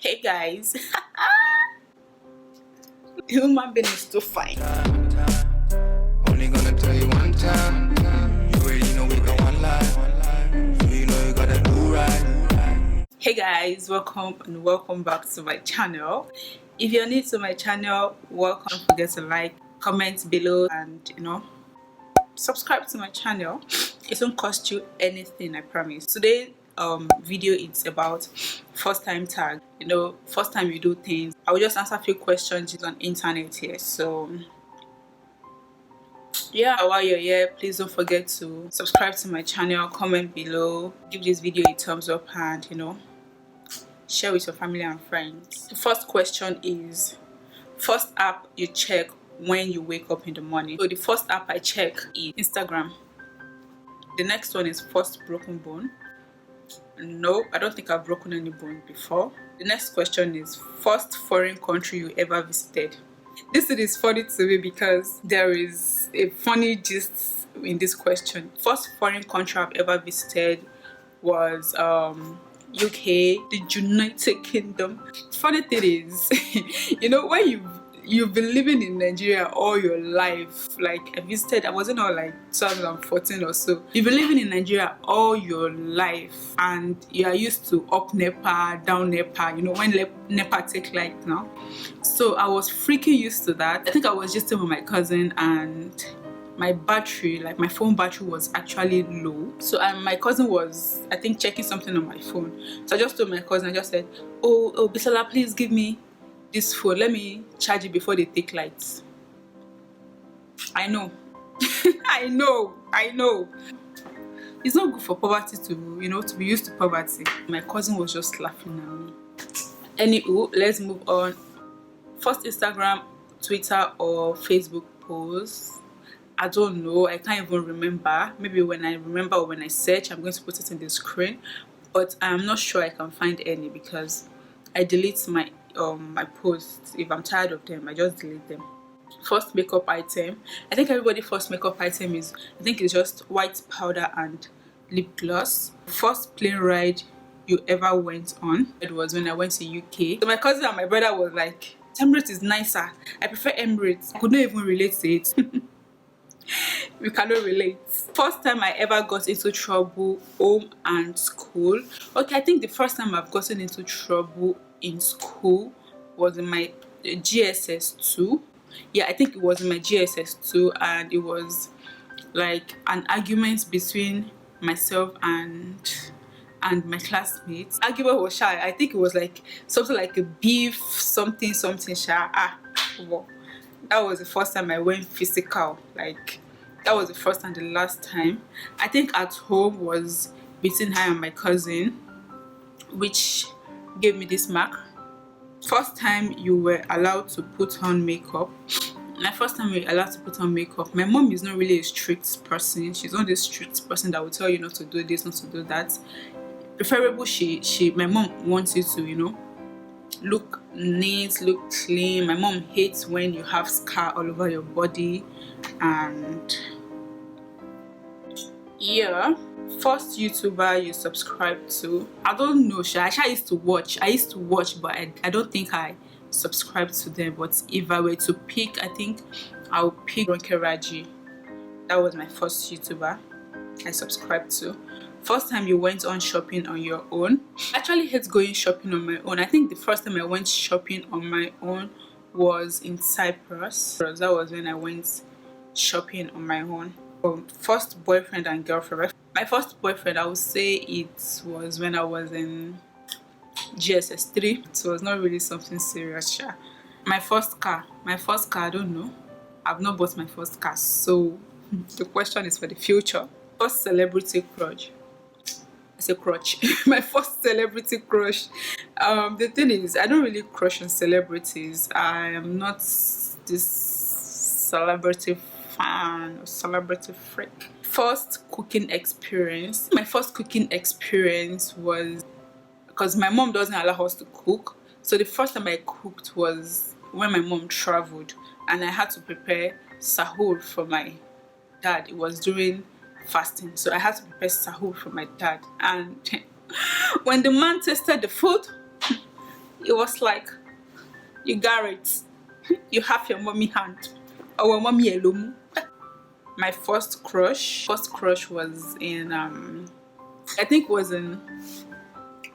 Hey guys, human being is too fine. Only gonna tell you one time. You already know we got one life. So you know you gotta do right. Hey guys, welcome back to my channel. If you're new to my channel, welcome. Don't forget to like, comment below, and subscribe to my channel. It won't cost you anything, I promise. Today video it's about first time tag. First time you do things. I will just answer a few questions on internet here. So yeah, while you're here, please don't forget to subscribe to my channel, comment below, give this video a thumbs up, and share with your family and friends. The first question is, first app you check when you wake up in the morning. So the first app I check is Instagram. The next one is first broken bone. No, I don't think I've broken any bone before. The next question is first foreign country you ever visited. This is funny to me because there is a funny gist in this question. First foreign country I've ever visited was UK, the United Kingdom. Funny thing is, when you've been living in Nigeria all your life, like I wasn't all like 2014 or so. You've been living in Nigeria all your life and you are used to up NEPA, down NEPA, when NEPA take light now. So I was freaking used to that. I think I was just with my cousin and my battery, like my phone battery, was actually low. So my cousin was, I think, checking something on my phone. So I just told my cousin, I just said, oh Bisola, please give me this phone, let me charge it before they take lights. I know I know it's not good for poverty to be used to poverty. My cousin was just laughing at me. Anywho, let's move on. First Instagram, Twitter, or Facebook post. I don't know, I can't even remember. Maybe when I remember or when I search, I'm going to put it in the screen, but I'm not sure I can find any because I delete my posts. If I'm tired of them, I just delete them. First makeup item, I think everybody first makeup item is, I think it's just white powder and lip gloss. First plane ride you ever went on, it was when I went to UK. So my cousin and my brother was like, Emirates is nicer, I prefer Emirates. I could not even relate to it. We cannot relate. First time I ever got into trouble, home and school. Okay, I think the first time I've gotten into trouble in school was in my GSS 2. Yeah, I think it was in my GSS 2, and it was like an argument between myself and my classmates. Argument was shy. I think it was like something like a beef, something shy. Wow. That was the first time I went physical. Like, that was the first and the last time. I think at home was between her and my cousin, which gave me this mark. First time you were allowed to put on makeup. My first time we were allowed to put on makeup. My mom is not really a strict person. She's not this strict person that will tell you not to do this, not to do that. Preferable, my mom wants you to, look neat, look clean. My mom hates when you have scar all over your body. And yeah, first YouTuber you subscribe to, I don't know, I used to watch, but I don't think I subscribed to them. But if I were to pick, I think I'll pick Ronke Raji. That was my first YouTuber I subscribed to. First time you went on shopping on your own. I actually hate going shopping on my own. I think the first time I went shopping on my own was in Cyprus. That was when I went shopping on my own. First boyfriend and girlfriend. My first boyfriend, I would say it was when I was in GSS 3. It was not really something serious. My first car, I don't know. I've not bought my first car, so the question is for the future. First celebrity crush. It's a crutch. My first celebrity crush. The thing is, I don't really crush on celebrities. I am not this celebrity fan or celebrity freak. First cooking experience. My first cooking experience was because my mom doesn't allow us to cook. So the first time I cooked was when my mom traveled and I had to prepare sahur for my dad. It was during fasting, so I had to prepare sahur for my dad. And when the man tasted the food, It was like, you got it. You have your mommy hand. Or mommy alone. My first crush was in I think it was in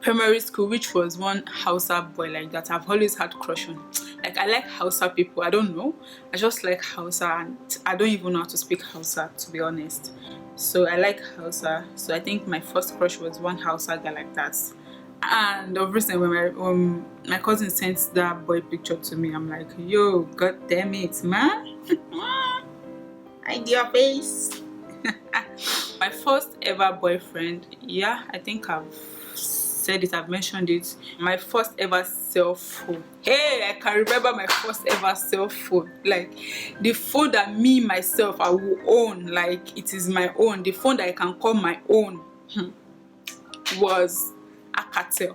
primary school, which was one Hausa boy like that I've always had crush on. Like, I like Hausa people. I don't know, I just like Hausa, and I don't even know how to speak Hausa, to be honest. So I like Hausa. So I think my first crush was one Hausa guy like that. And obviously when my cousin sent that boy picture to me, I'm like, yo, god damn it, man. Hide your face. My first ever boyfriend, yeah, I think I've said it, I've mentioned it. My first ever cell phone. Hey, I can remember my first ever cell phone. Like, the phone that me myself I will own, like it is my own. The phone that I can call my own was Alcatel.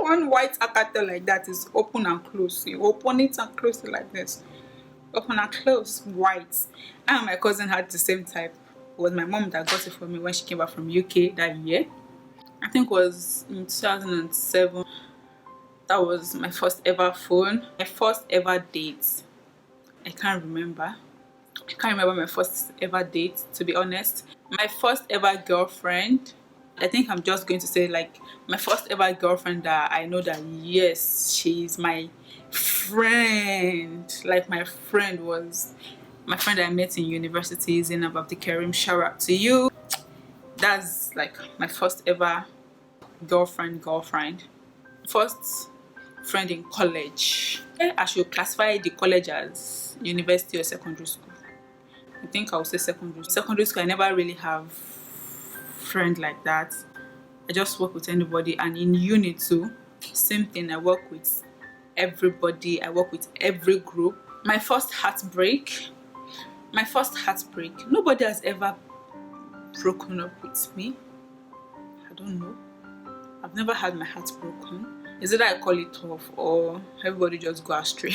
One white Alcatel like that is open and close. You open it and close it like this. Open and close, white. And my cousin had the same type. It was my mom that got it for me when she came back from UK that year. I think it was in 2007. That was my first ever phone. My first ever date, I can't remember. I can't remember my first ever date, to be honest. My first ever girlfriend, I think I'm just going to say like my first ever girlfriend that I know that yes, she's my friend. Like, my friend was my friend I met in university, Zainab Abdikarim. Shout out to you. That's like my first ever girlfriend. First friend in college. I should classify the college as university or secondary school. I think I would say secondary school. I never really have friend like that. I just work with anybody. And in uni too, same thing. I work with everybody. I work with every group. My first heartbreak, nobody has ever broken up with me. I don't know, I've never had my heart broken. Is it that I call it off, or everybody just go astray?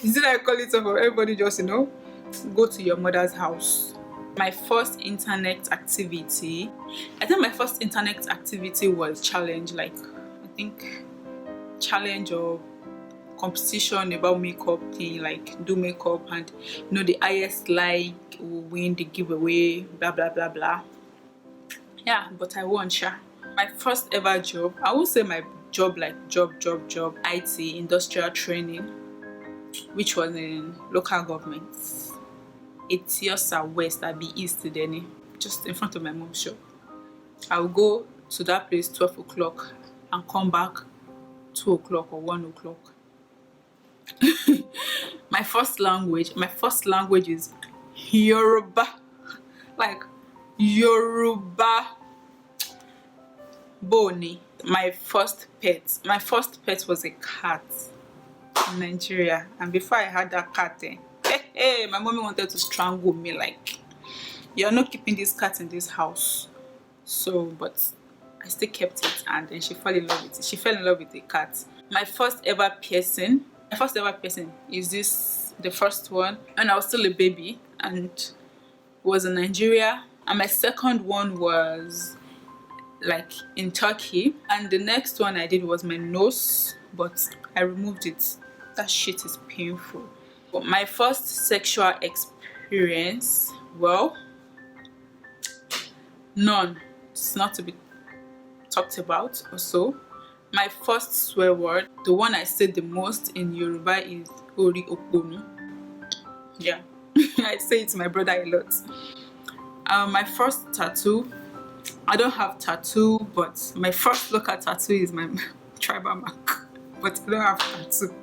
Is it that I call it off, or everybody just, you know, go to your mother's house? My first internet activity, I think my first internet activity was challenge. Like, I think challenge or competition about makeup thing, like do makeup, and you know, the highest like will win the giveaway, blah blah blah blah. Yeah, but I won, sha. My first ever job, I won't say my job like job, IT, industrial training, which was in local government. It's Etiosa West, I be East Deni, just in front of my mom's shop. I will go to that place 12 o'clock and come back 2 o'clock or 1 o'clock. My first language is Yoruba. Like, Yoruba. Boni. My first pet was a cat in Nigeria. And before I had that cat, my mommy wanted to strangle me, like, you're not keeping this cat in this house. So, but I still kept it, and then she fell in love with it. She fell in love with the cat. My first ever piercing is the first one when I was still a baby, and it was in Nigeria. And my second one was like in Turkey, and the next one I did was my nose, but I removed it. That shit is painful. But my first sexual experience, well, none. It's not to be talked about. Also, my first swear word, the one I said the most in Yoruba, is Ori Oponu. Yeah, I say it to my brother a lot. My first tattoo, I don't have tattoo, but my first local tattoo is my tribal mark, but I don't have tattoo.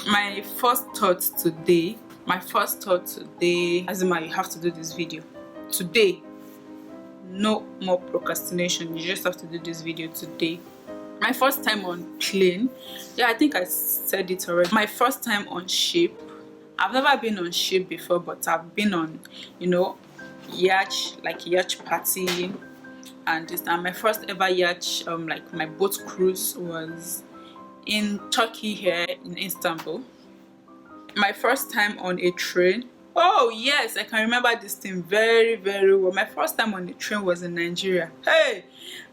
My first thought today, Azima, you have to do this video today. No more procrastination, you just have to do this video today. My first time on plane, yeah, I think I said it already. My first time on ship, I've never been on ship before, but I've been on, you know, yacht, like yacht party and this. And my first ever yacht, like my boat cruise, was in Turkey, here in Istanbul. My first time on a train, Oh yes, I can remember this thing very very well. My first time on the train was in Nigeria. Hey,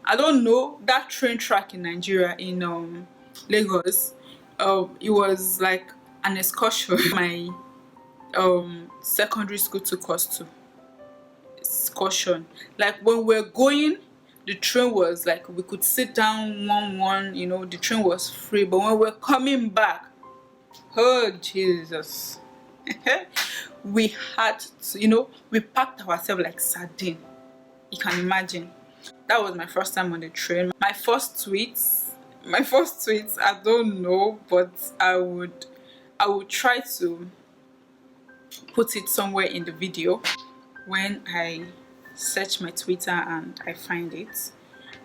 I don't know that train track in Nigeria in Lagos. It was like an excursion my secondary school took us to. Excursion, like when we're going, the train was like we could sit down one, you know, the train was free, but when we're coming back, oh Jesus, we had to, you know, we packed ourselves like sardine. You can imagine. That was my first time on the train. My first tweets, I don't know, but I would try to put it somewhere in the video when I search my Twitter and I find it.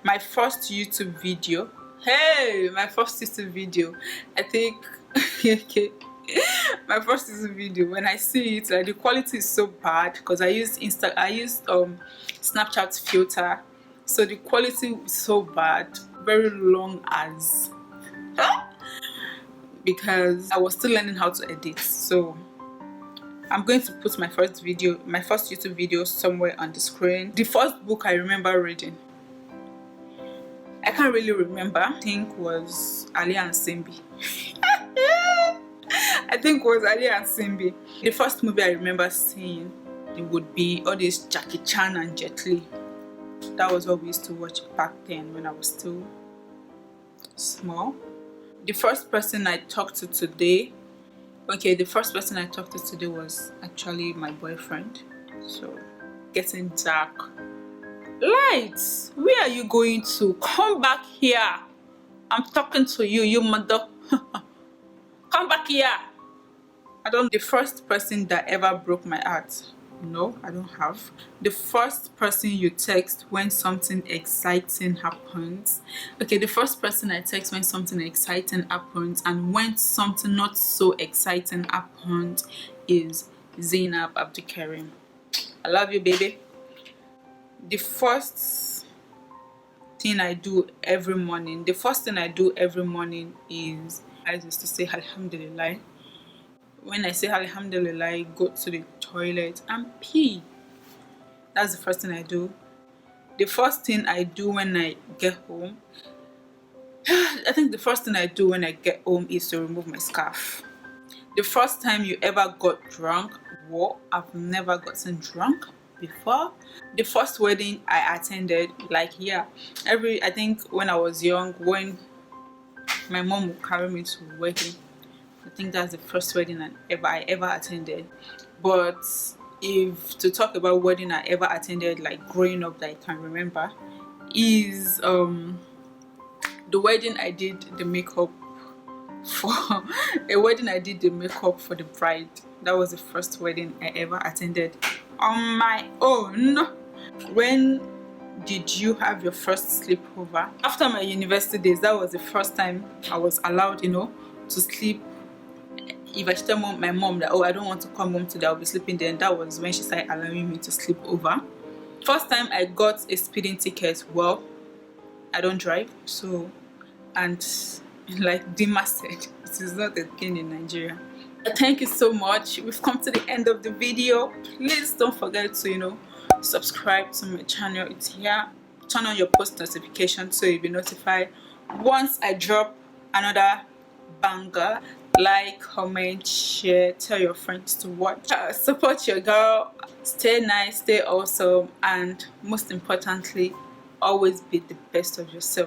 My first YouTube video, hey, my first YouTube video, I think okay, my first YouTube video, when I see it, like the quality is so bad because I used Snapchat filter, so the quality is so bad, very long as because I was still learning how to edit. So I'm going to put my first YouTube video somewhere on the screen. The first book I remember reading, I can't really remember, I think was Ali and Simbi. I think it was Ali and Simbi. The first movie I remember seeing, it would be all this Jackie Chan and Jet Li. That was what we used to watch back then when I was still small. The first person I talked to today, the first person I talked to today was actually my boyfriend. So, getting dark. Lights, where are you going to? Come back here. I'm talking to you, you mother. Come back here. The first person that ever broke my heart. No, I don't have. The first person you text when something exciting happens. The first person I text when something exciting happens, and when something not so exciting happens, is Zainab Abdulkarim. I love you, baby. The first thing I do every morning is, I used to say Alhamdulillah. When I say Alhamdulillah, I go to the toilet and pee. That's the first thing I do. The first thing I do when I get home, I think the first thing I do when I get home is to remove my scarf. The first time you ever got drunk? Well, I've never gotten drunk before. The first wedding I attended, I think when I was young, when my mom would carry me to a wedding, I think that's the first wedding I ever attended. But if to talk about wedding I ever attended, like growing up, that I can remember, is the wedding I did the makeup for. A wedding I did the makeup for the bride. That was the first wedding I ever attended on my own. When did you have your first sleepover? After my university days, that was the first time I was allowed, to sleep. If I tell my mom that, I don't want to come home today, I'll be sleeping there, and that was when she started allowing me to sleep over. First time I got a speeding ticket, well, I don't drive, so, and like Dima said, it is not a thing in Nigeria. Thank you so much. We've come to the end of the video. Please don't forget to, subscribe to my channel. It's here. Turn on your post notification so you'll be notified once I drop another banger. Like, comment, share, tell your friends to watch. Support your girl. Stay nice, stay awesome, and most importantly, always be the best of yourself.